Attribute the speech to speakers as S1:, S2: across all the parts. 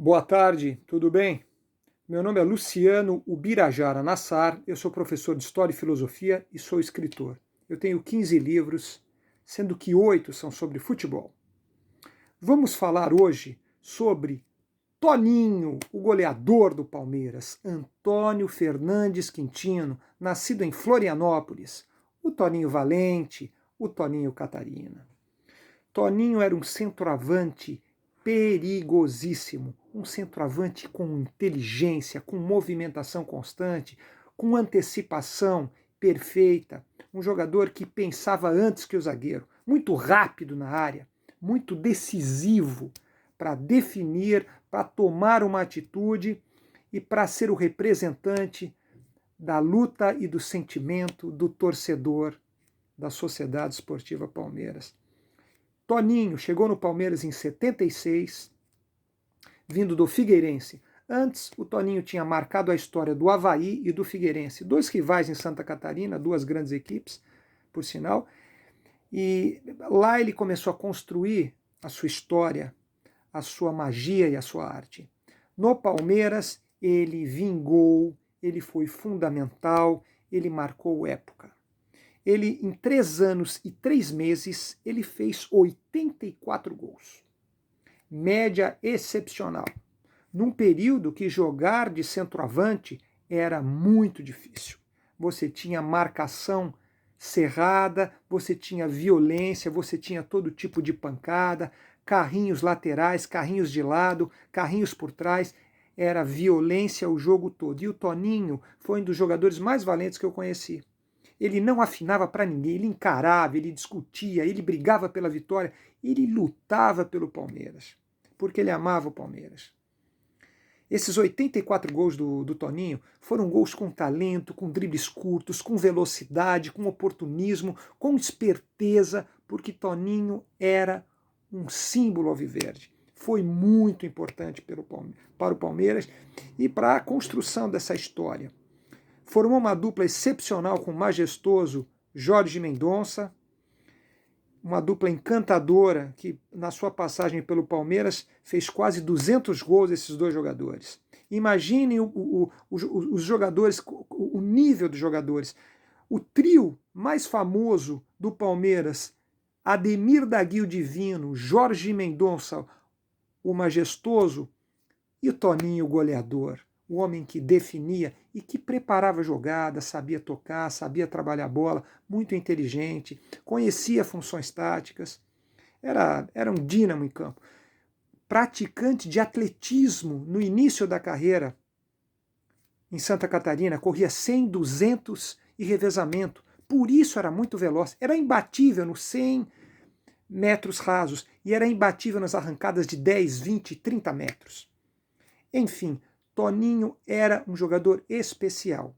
S1: Boa tarde, tudo bem? Meu nome é Luciano Ubirajara Nassar, eu sou professor de História e Filosofia e sou escritor. Eu tenho 15 livros, sendo que 8 são sobre futebol. Vamos falar hoje sobre Toninho, o goleador do Palmeiras, Antônio Fernandes Quintino, nascido em Florianópolis, o Toninho Valente, o Toninho Catarina. Toninho era um centroavante perigosíssimo, um centroavante com inteligência, com movimentação constante, com antecipação perfeita, um jogador que pensava antes que o zagueiro, muito rápido na área, muito decisivo para definir, para tomar uma atitude e para ser o representante da luta e do sentimento do torcedor da Sociedade Esportiva Palmeiras. Toninho chegou no Palmeiras em 76, vindo do Figueirense. Antes, o Toninho tinha marcado a história do Avaí e do Figueirense, dois rivais em Santa Catarina, duas grandes equipes, por sinal. E lá ele começou a construir a sua história, a sua magia e a sua arte. No Palmeiras, ele vingou, ele foi fundamental, ele marcou época. Ele, em 3 anos e 3 meses, ele fez 84 gols. Média excepcional. Num período que jogar de centroavante era muito difícil. Você tinha marcação cerrada, você tinha violência, você tinha todo tipo de pancada, carrinhos laterais, carrinhos de lado, carrinhos por trás. Era violência o jogo todo. E o Toninho foi um dos jogadores mais valentes que eu conheci. Ele não afinava para ninguém, ele encarava, ele discutia, ele brigava pela vitória, ele lutava pelo Palmeiras, porque ele amava o Palmeiras. Esses 84 gols do Toninho foram gols com talento, com dribles curtos, com velocidade, com oportunismo, com esperteza, porque Toninho era um símbolo alviverde. Foi muito importante para o Palmeiras e para a construção dessa história. Formou uma dupla excepcional com o majestoso Jorge Mendonça, uma dupla encantadora que, na sua passagem pelo Palmeiras, fez quase 200 gols esses dois jogadores. Imagine os jogadores, o nível dos jogadores. O trio mais famoso do Palmeiras, Ademir da Guia o Divino, Jorge Mendonça, o majestoso, e o Toninho, o goleador. O homem que definia e que preparava a jogada, sabia tocar, sabia trabalhar a bola, muito inteligente, conhecia funções táticas, era um dínamo em campo. Praticante de atletismo no início da carreira em Santa Catarina, corria 100, 200 e revezamento. Por isso era muito veloz, era imbatível nos 100 metros rasos e era imbatível nas arrancadas de 10, 20, 30 metros. Enfim, Toninho era um jogador especial.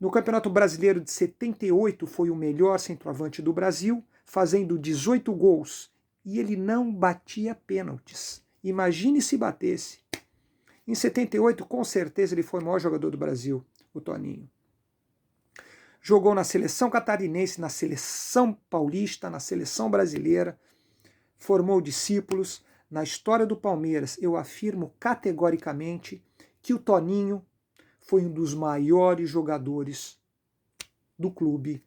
S1: No Campeonato Brasileiro de 78 foi o melhor centroavante do Brasil, fazendo 18 gols, e ele não batia pênaltis. Imagine se batesse. Em 78, com certeza, ele foi o maior jogador do Brasil, o Toninho. Jogou na seleção catarinense, na seleção paulista, na seleção brasileira, formou discípulos. Na história do Palmeiras, eu afirmo categoricamente que o Toninho foi um dos maiores jogadores do clube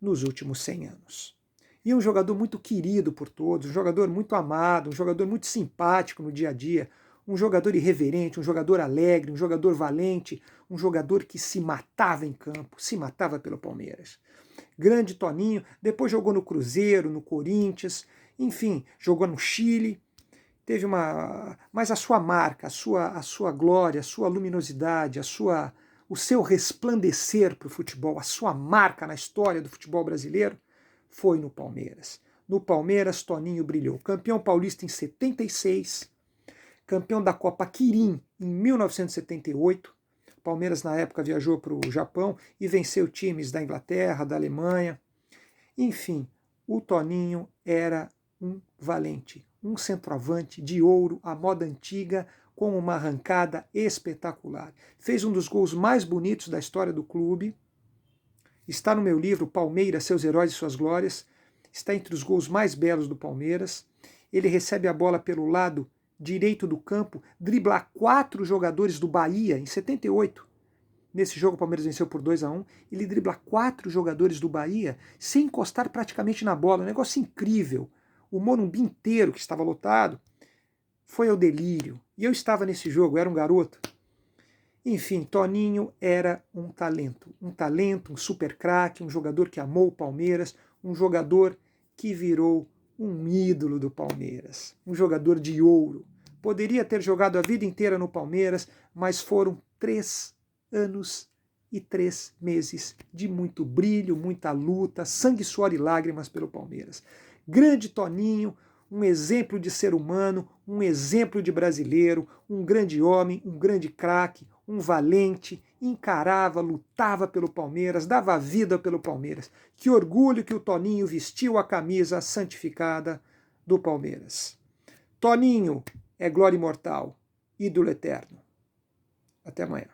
S1: nos últimos 100 anos. E um jogador muito querido por todos, um jogador muito amado, um jogador muito simpático no dia a dia, um jogador irreverente, um jogador alegre, um jogador valente, um jogador que se matava em campo, se matava pelo Palmeiras. Grande Toninho, depois jogou no Cruzeiro, no Corinthians, enfim, jogou no Chile. Teve mas a sua marca, a sua glória, a sua luminosidade, o seu resplandecer para o futebol, a sua marca na história do futebol brasileiro foi no Palmeiras. No Palmeiras, Toninho brilhou. Campeão paulista em 76, campeão da Copa Kirin em 1978. O Palmeiras, na época, viajou para o Japão e venceu times da Inglaterra, da Alemanha. Enfim, o Toninho era um valente, um centroavante de ouro, à moda antiga, com uma arrancada espetacular. Fez um dos gols mais bonitos da história do clube. Está no meu livro Palmeiras, Seus Heróis e Suas Glórias. Está entre os gols mais belos do Palmeiras. Ele recebe a bola pelo lado direito do campo, driblar 4 jogadores do Bahia em 78. Nesse jogo o Palmeiras venceu por 2-1, ele dribla 4 jogadores do Bahia sem encostar praticamente na bola, um negócio incrível. O Morumbi inteiro, que estava lotado, foi ao delírio. E eu estava nesse jogo, era um garoto. Enfim, Toninho era um talento, um super craque, um jogador que amou o Palmeiras, um jogador que virou um ídolo do Palmeiras, um jogador de ouro. Poderia ter jogado a vida inteira no Palmeiras, mas foram 3 anos e 3 meses de muito brilho, muita luta, sangue, suor e lágrimas pelo Palmeiras. Grande Toninho, um exemplo de ser humano, um exemplo de brasileiro, um grande homem, um grande craque, um valente, encarava, lutava pelo Palmeiras, dava vida pelo Palmeiras. Que orgulho que o Toninho vestiu a camisa santificada do Palmeiras. Toninho é glória imortal, ídolo eterno. Até amanhã.